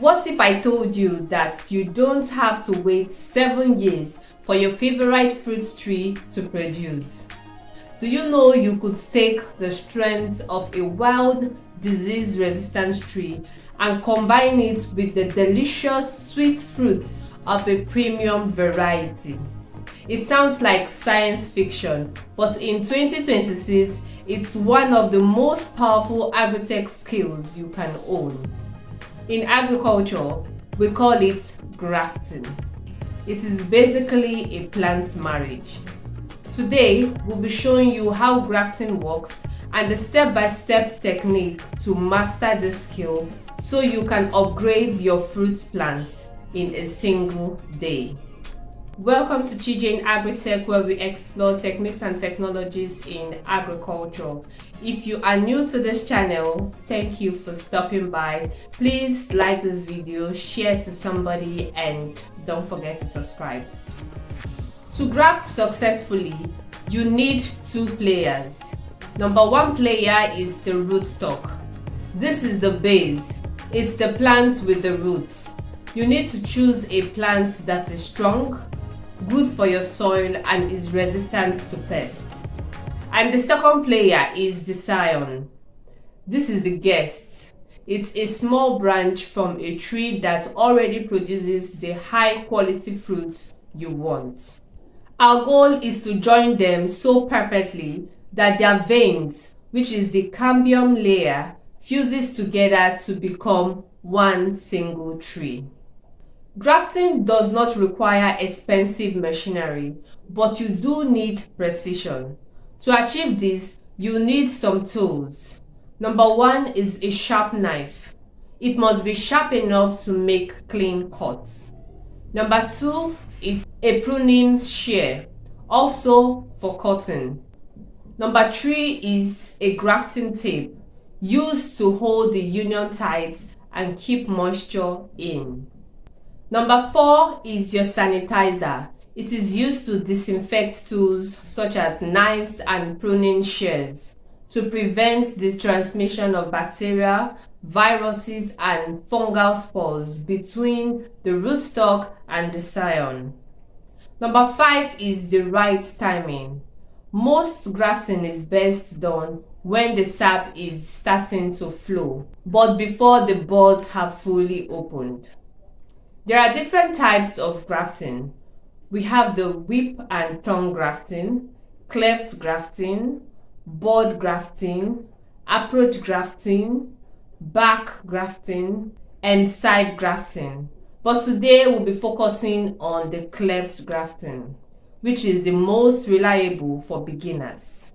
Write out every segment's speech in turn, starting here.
What if I told you that you don't have to wait 7 years for your favorite fruit tree to produce? Do you know you could take the strength of a wild, disease-resistant tree and combine it with the delicious sweet fruit of a premium variety? It sounds like science fiction, but in 2026, it's one of the most powerful agritech skills you can own. In agriculture, we call it grafting. It is basically a plant marriage. Today, we'll be showing you how grafting works and the step-by-step technique to master this skill so you can upgrade your fruit plants in a single day. Welcome to ChiJane Agritech, where we explore techniques and technologies in agriculture. If you are new to this channel, thank you for stopping by. Please like this video, share to somebody, and don't forget to subscribe. To graft successfully, you need 2 players. Number 1 player is the rootstock. This is the base. It's the plant with the roots. You need to choose a plant that is strong, good for your soil, and is resistant to pests. And the second player is the Scion. This is the guest. It's a small branch from a tree that already produces the high quality fruit you want. Our goal is to join them so perfectly that their veins, which is the cambium layer, fuses together to become one single tree. Grafting does not require expensive machinery, but you do need precision. To achieve this, you need some tools. Number 1 is a sharp knife. It must be sharp enough to make clean cuts. Number 2 is a pruning shear, also for cutting. Number 3 is a grafting tape, used to hold the union tight and keep moisture in. Number 4 is your sanitizer. It is used to disinfect tools such as knives and pruning shears to prevent the transmission of bacteria, viruses, and fungal spores between the rootstock and the Scion. Number 5 is the right timing. Most grafting is best done when the sap is starting to flow, but before the buds have fully opened. There are different types of grafting. We have the whip and tongue grafting, cleft grafting, bud grafting, approach grafting, back grafting, and side grafting. But today we'll be focusing on the cleft grafting, which is the most reliable for beginners.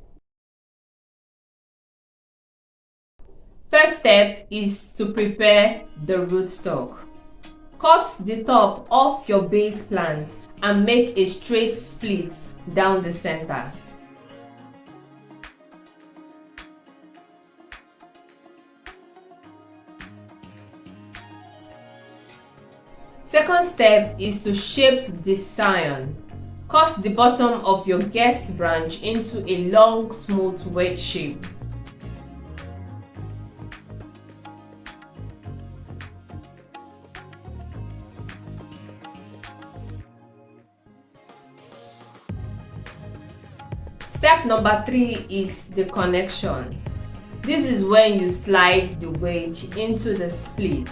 First step is to prepare the rootstock. Cut the top off your base plant and make a straight split down the center. Second step is to shape the Scion. Cut the bottom of your guest branch into a long, smooth wedge shape. Step number 3 is the connection. This is when you slide the wedge into the split.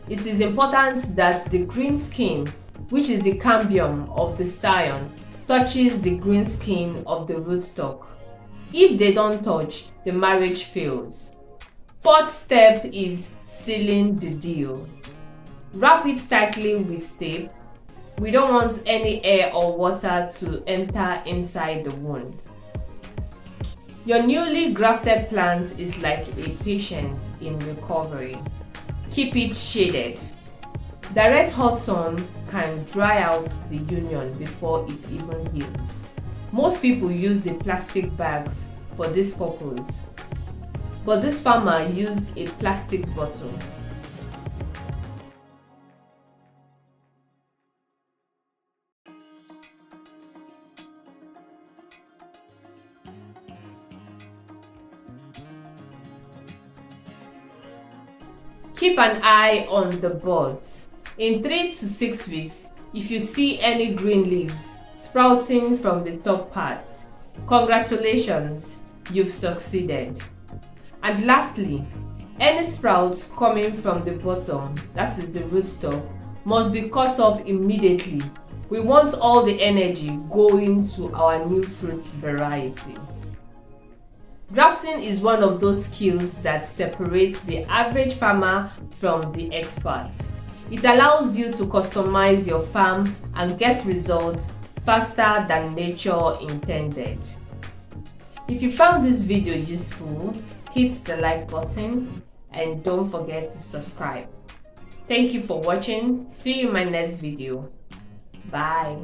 It is important that the green skin, which is the cambium of the Scion, touches the green skin of the rootstock. If they don't touch, the marriage fails. Fourth step is sealing the deal. Wrap it tightly with tape. We don't want any air or water to enter inside the wound. Your newly grafted plant is like a patient in recovery. Keep it shaded. Direct hot sun can dry out the union before it even heals. Most people use the plastic bags for this purpose, but this farmer used a plastic bottle. Keep an eye on the buds. In 3 to 6 weeks, if you see any green leaves sprouting from the top part, congratulations, you've succeeded. And lastly, any sprouts coming from the bottom, that is the rootstock, must be cut off immediately. We want all the energy going to our new fruit variety. Grafting is one of those skills that separates the average farmer from the expert. It allows you to customize your farm and get results faster than nature intended. If you found this video useful, hit the like button and don't forget to subscribe. Thank you for watching. See you in my next video. Bye.